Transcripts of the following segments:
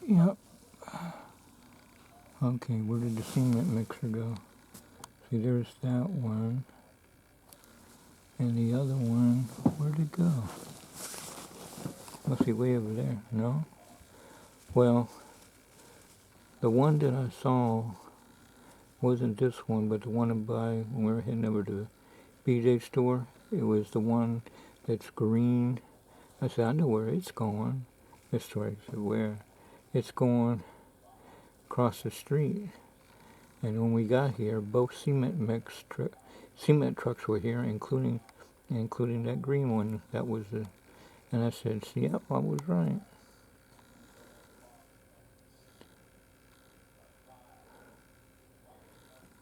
Yep. Okay, where did the cement mixer go? See, there's that one. And the other one, where'd it go? Must be way over there, no? Well, the one that I saw wasn't this one, but the one by when we were heading over to BJ store. It was the one that's green. I said, I know where it's going. This story said, where? It's going across the street. And when we got here, both cement trucks were here, including that green one. That was the. And I said, see, yep, I was right.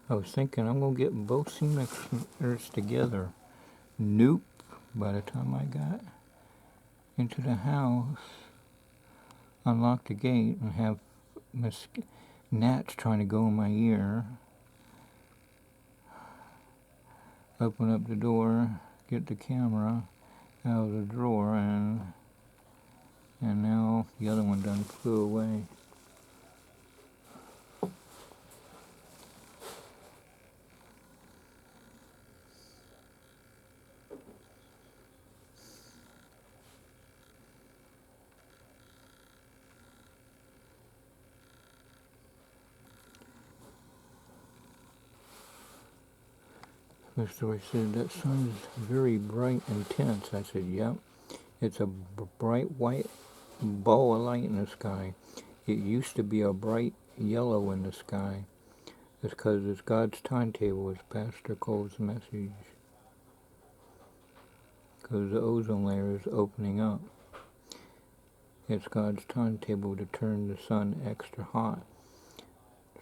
I was thinking I'm gonna get both cement mixers together. Nope. By the time I got into the house, unlock the gate and have gnats trying to go in my ear. Open up the door, get the camera out of the drawer, and now the other one done flew away. Mr. Story said, that sun is very bright and intense. I said, yep. It's a bright white ball of light in the sky. It used to be a bright yellow in the sky. It's because it's God's timetable, as Pastor Cole's message. Because the ozone layer is opening up. It's God's timetable to turn the sun extra hot.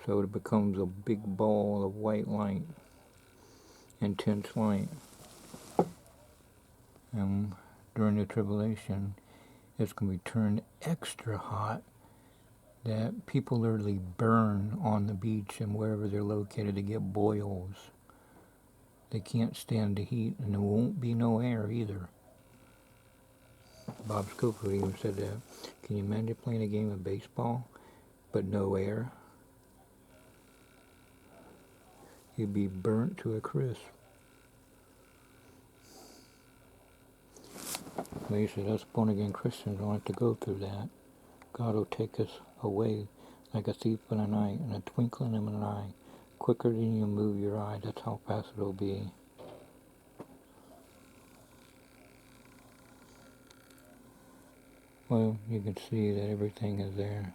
So it becomes a big ball of white light. Intense light. And during the tribulation, it's going to be turned extra hot that people literally burn on the beach and wherever they're located to get boils. They can't stand the heat, and there won't be no air either. Bob Schofield even said that. Can you imagine playing a game of baseball but no air? You'd be burnt to a crisp. But he said us born again Christians don't have to go through that. God will take us away like a thief in the night, in a twinkling of an eye, quicker than you move your eye. That's how fast it'll be. Well, you can see that everything is there.